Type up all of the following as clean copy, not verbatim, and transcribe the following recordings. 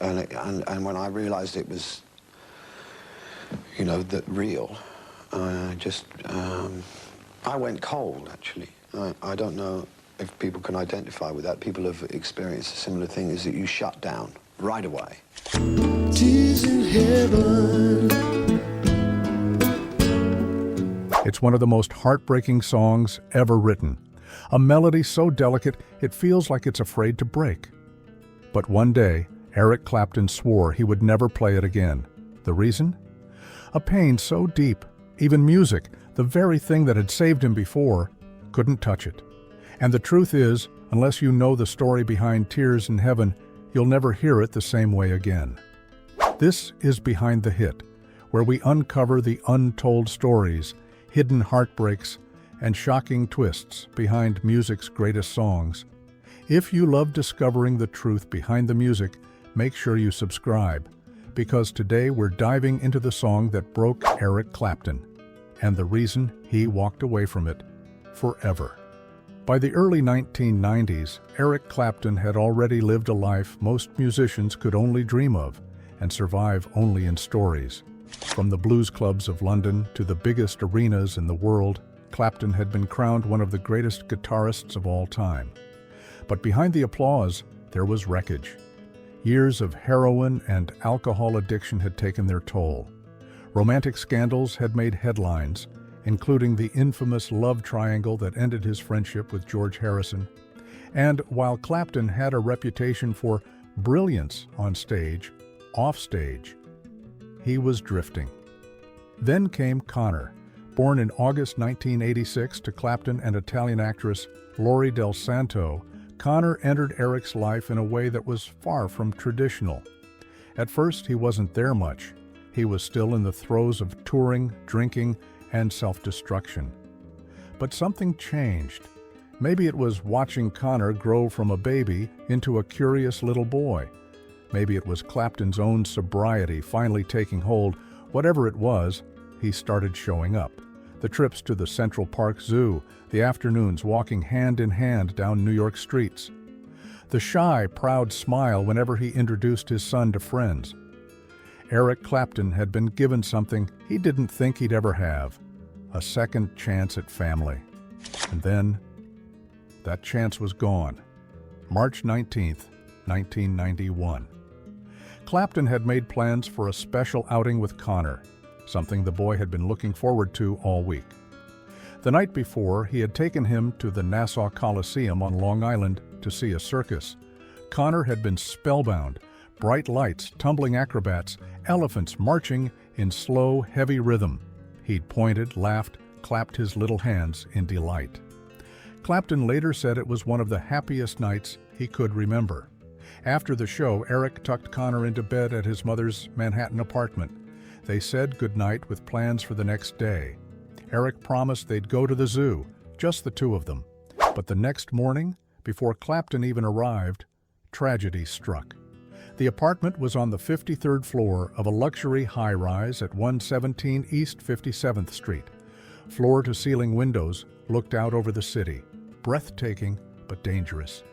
And when I realized it was, that real, I went cold, actually. I don't know if people can identify with that. People have experienced a similar thing, is that you shut down right away. Tears in heaven. It's one of the most heartbreaking songs ever written. A melody so delicate, it feels like it's afraid to break. But one day, Eric Clapton swore he would never play it again. The reason? A pain so deep, even music, the very thing that had saved him before, couldn't touch it. And the truth is, unless you know the story behind Tears in Heaven, you'll never hear it the same way again. This is Behind the Hit, where we uncover the untold stories, hidden heartbreaks, and shocking twists behind music's greatest songs. If you love discovering the truth behind the music, make sure you subscribe, because today we're diving into the song that broke Eric Clapton, and the reason he walked away from it forever. By the early 1990s, Eric Clapton had already lived a life most musicians could only dream of and survive only in stories. From the blues clubs of London to the biggest arenas in the world, Clapton had been crowned one of the greatest guitarists of all time. But behind the applause, there was wreckage. Years of heroin and alcohol addiction had taken their toll. Romantic scandals had made headlines, including the infamous love triangle that ended his friendship with George Harrison. And while Clapton had a reputation for brilliance on stage, offstage, he was drifting. Then came Conor. Born in August 1986 to Clapton and Italian actress Laurie Del Santo, Conor entered Eric's life in a way that was far from traditional. At first, he wasn't there much. He was still in the throes of touring, drinking, and self-destruction. But something changed. Maybe it was watching Conor grow from a baby into a curious little boy. Maybe it was Clapton's own sobriety finally taking hold. Whatever it was, he started showing up. The trips to the Central Park Zoo, the afternoons walking hand in hand down New York streets. The shy, proud smile whenever he introduced his son to friends. Eric Clapton had been given something he didn't think he'd ever have, a second chance at family. And then, that chance was gone. March 19th, 1991. Clapton had made plans for a special outing with Conor, something the boy had been looking forward to all week. The night before, he had taken him to the Nassau Coliseum on Long Island to see a circus. Conor had been spellbound, bright lights, tumbling acrobats, elephants marching in slow, heavy rhythm. He'd pointed, laughed, clapped his little hands in delight. Clapton later said it was one of the happiest nights he could remember. After the show, Eric tucked Conor into bed at his mother's Manhattan apartment. They said goodnight with plans for the next day. Eric promised they'd go to the zoo, just the two of them. But the next morning, before Clapton even arrived, tragedy struck. The apartment was on the 53rd floor of a luxury high-rise at 117 East 57th Street. Floor-to-ceiling windows looked out over the city, breathtaking but dangerous.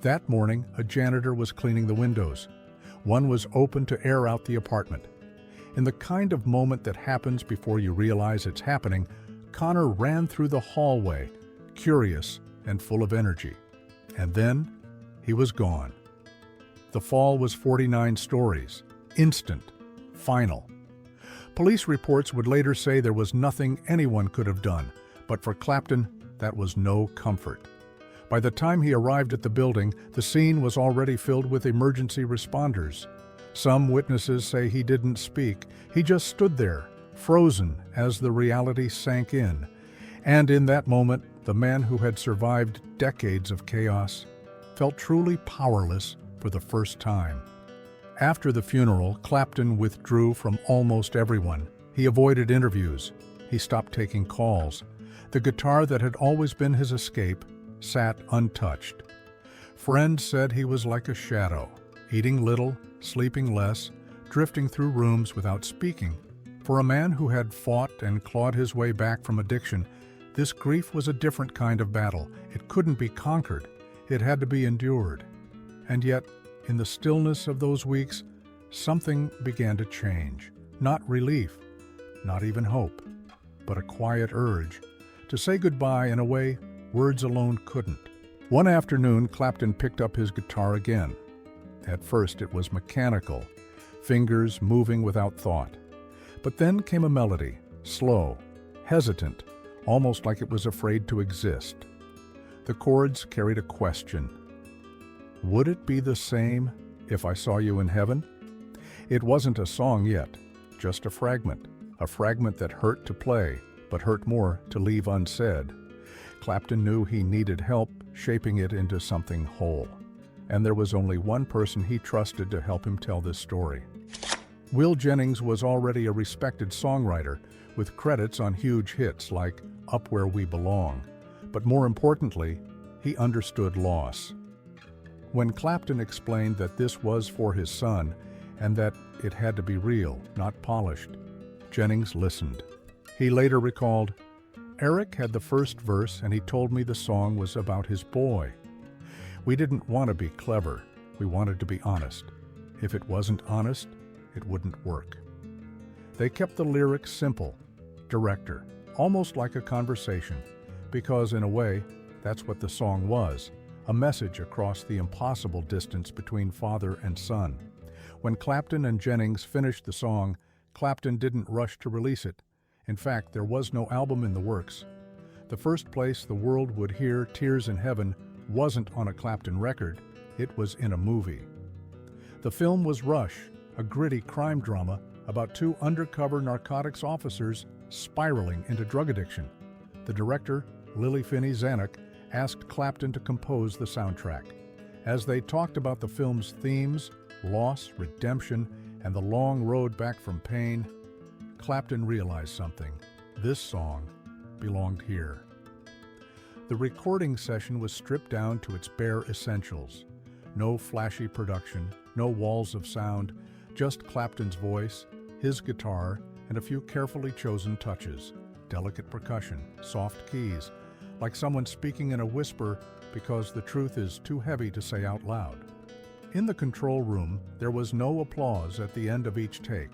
That morning, a janitor was cleaning the windows. One was open to air out the apartment. In the kind of moment that happens before you realize it's happening, Conor ran through the hallway, curious and full of energy. And then, he was gone. The fall was 49 stories, instant, final. Police reports would later say there was nothing anyone could have done, but for Clapton, that was no comfort. By the time he arrived at the building, the scene was already filled with emergency responders. Some witnesses say he didn't speak. He just stood there, frozen as the reality sank in. And in that moment, the man who had survived decades of chaos felt truly powerless for the first time. After the funeral, Clapton withdrew from almost everyone. He avoided interviews. He stopped taking calls. The guitar that had always been his escape sat untouched. Friends said he was like a shadow, eating little, sleeping less, drifting through rooms without speaking. For a man who had fought and clawed his way back from addiction, this grief was a different kind of battle. It couldn't be conquered. It had to be endured. And yet, in the stillness of those weeks, something began to change. Not relief, not even hope, but a quiet urge to say goodbye in a way words alone couldn't. One afternoon, Clapton picked up his guitar again. At first it was mechanical, fingers moving without thought. But then came a melody, slow, hesitant, almost like it was afraid to exist. The chords carried a question. Would it be the same if I saw you in heaven? It wasn't a song yet, just a fragment that hurt to play, but hurt more to leave unsaid. Clapton knew he needed help shaping it into something whole, and there was only one person he trusted to help him tell this story. Will Jennings was already a respected songwriter with credits on huge hits like Up Where We Belong, but more importantly, he understood loss. When Clapton explained that this was for his son and that it had to be real, not polished, Jennings listened. He later recalled, Eric had the first verse and he told me the song was about his boy. We didn't want to be clever, we wanted to be honest. If it wasn't honest, it wouldn't work. They kept the lyrics simple, direct, almost like a conversation, because in a way, that's what the song was, a message across the impossible distance between father and son. When Clapton and Jennings finished the song, Clapton didn't rush to release it. In fact, there was no album in the works. The first place the world would hear Tears in Heaven wasn't on a Clapton record, it was in a movie. The film was Rush, a gritty crime drama about two undercover narcotics officers spiraling into drug addiction. The director, Lily Finney Zanuck, asked Clapton to compose the soundtrack. As they talked about the film's themes, loss, redemption, and the long road back from pain, Clapton realized something. This song belonged here. The recording session was stripped down to its bare essentials. No flashy production, no walls of sound, just Clapton's voice, his guitar, and a few carefully chosen touches. Delicate percussion, soft keys, like someone speaking in a whisper because the truth is too heavy to say out loud. In the control room, there was no applause at the end of each take,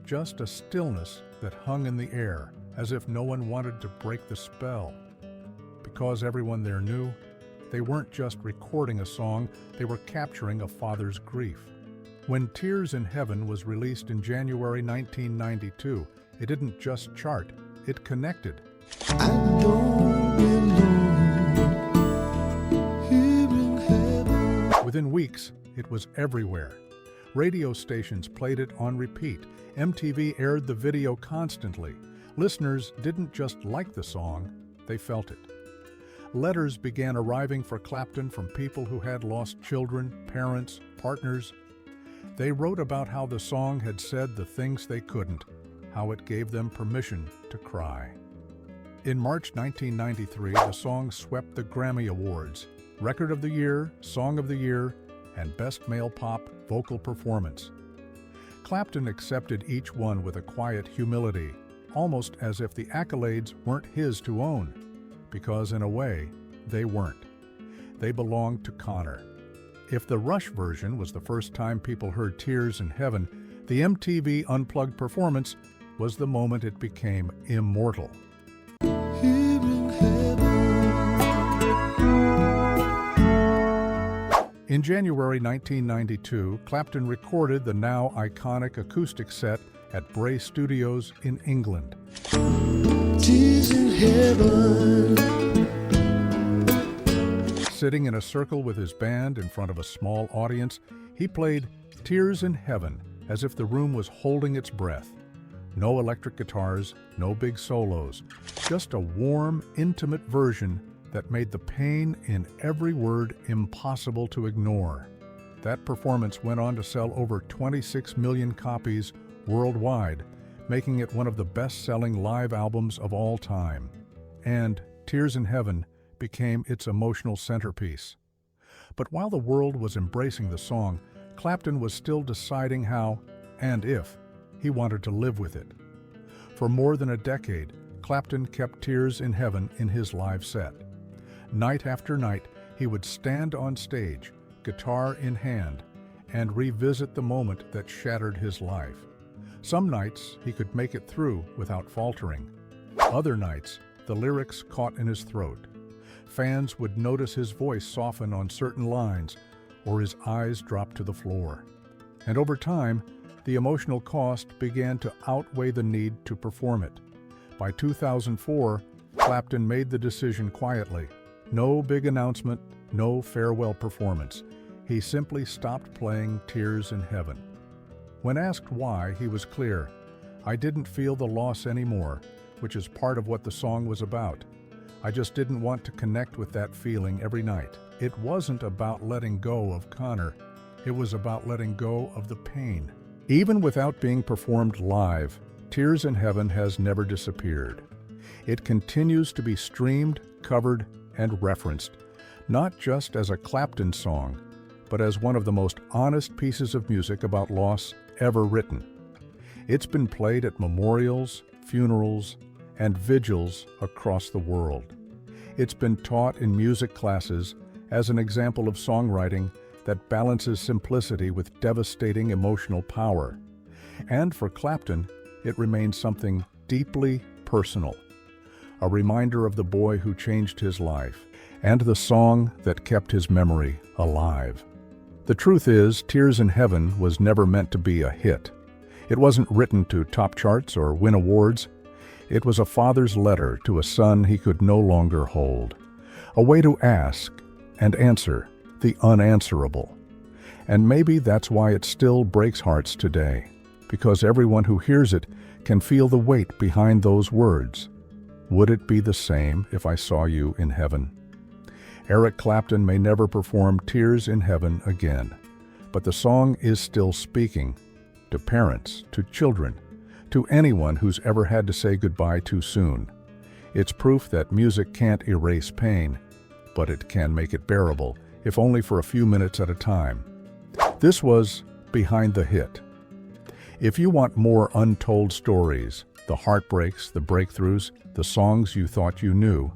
just a stillness that hung in the air, as if no one wanted to break the spell. Because everyone there knew, they weren't just recording a song, they were capturing a father's grief. When Tears in Heaven was released in January 1992, it didn't just chart, it connected. I don't belong here in heaven. Within weeks, it was everywhere. Radio stations played it on repeat. MTV aired the video constantly. Listeners didn't just like the song, they felt it. Letters began arriving for Clapton from people who had lost children, parents, partners. They wrote about how the song had said the things they couldn't, how it gave them permission to cry. In March 1993, the song swept the Grammy Awards, Record of the Year, Song of the Year, and Best Male Pop Vocal Performance. Clapton accepted each one with a quiet humility, almost as if the accolades weren't his to own, because in a way, they weren't. They belonged to Conor. If the Rush version was the first time people heard Tears in Heaven, the MTV Unplugged performance was the moment it became immortal. Here in heaven. In January 1992, Clapton recorded the now iconic acoustic set at Bray Studios in England. Tears in heaven. Sitting in a circle with his band in front of a small audience, he played Tears in Heaven as if the room was holding its breath. No electric guitars, no big solos, just a warm, intimate version that made the pain in every word impossible to ignore. That performance went on to sell over 26 million copies worldwide, making it one of the best-selling live albums of all time. And Tears in Heaven became its emotional centerpiece. But while the world was embracing the song, Clapton was still deciding how, and if, he wanted to live with it. For more than a decade, Clapton kept Tears in Heaven in his live set. Night after night, he would stand on stage, guitar in hand, and revisit the moment that shattered his life. Some nights he could make it through without faltering. Other nights, the lyrics caught in his throat. Fans would notice his voice soften on certain lines, or his eyes drop to the floor. And over time, the emotional cost began to outweigh the need to perform it. By 2004, Clapton made the decision quietly. No big announcement, no farewell performance. He simply stopped playing Tears in Heaven. When asked why, he was clear. "I didn't feel the loss anymore," which is part of what the song was about. "I just didn't want to connect with that feeling every night." It wasn't about letting go of Conor. It was about letting go of the pain. Even without being performed live, Tears in Heaven has never disappeared. It continues to be streamed, covered, and referenced, not just as a Clapton song, but as one of the most honest pieces of music about loss ever written. It's been played at memorials, funerals, and vigils across the world. It's been taught in music classes as an example of songwriting that balances simplicity with devastating emotional power. And for Clapton, it remains something deeply personal, a reminder of the boy who changed his life, and the song that kept his memory alive. The truth is, Tears in Heaven was never meant to be a hit. It wasn't written to top charts or win awards. It was a father's letter to a son he could no longer hold, a way to ask and answer the unanswerable. And maybe that's why it still breaks hearts today, because everyone who hears it can feel the weight behind those words. Would it be the same if I saw you in heaven? Eric Clapton may never perform Tears in Heaven again, but the song is still speaking to parents, to children, to anyone who's ever had to say goodbye too soon. It's proof that music can't erase pain, but it can make it bearable, if only for a few minutes at a time. This was Behind the Hit. If you want more untold stories, the heartbreaks, the breakthroughs, the songs you thought you knew,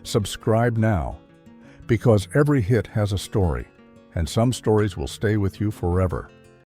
subscribe now, because every hit has a story, and some stories will stay with you forever.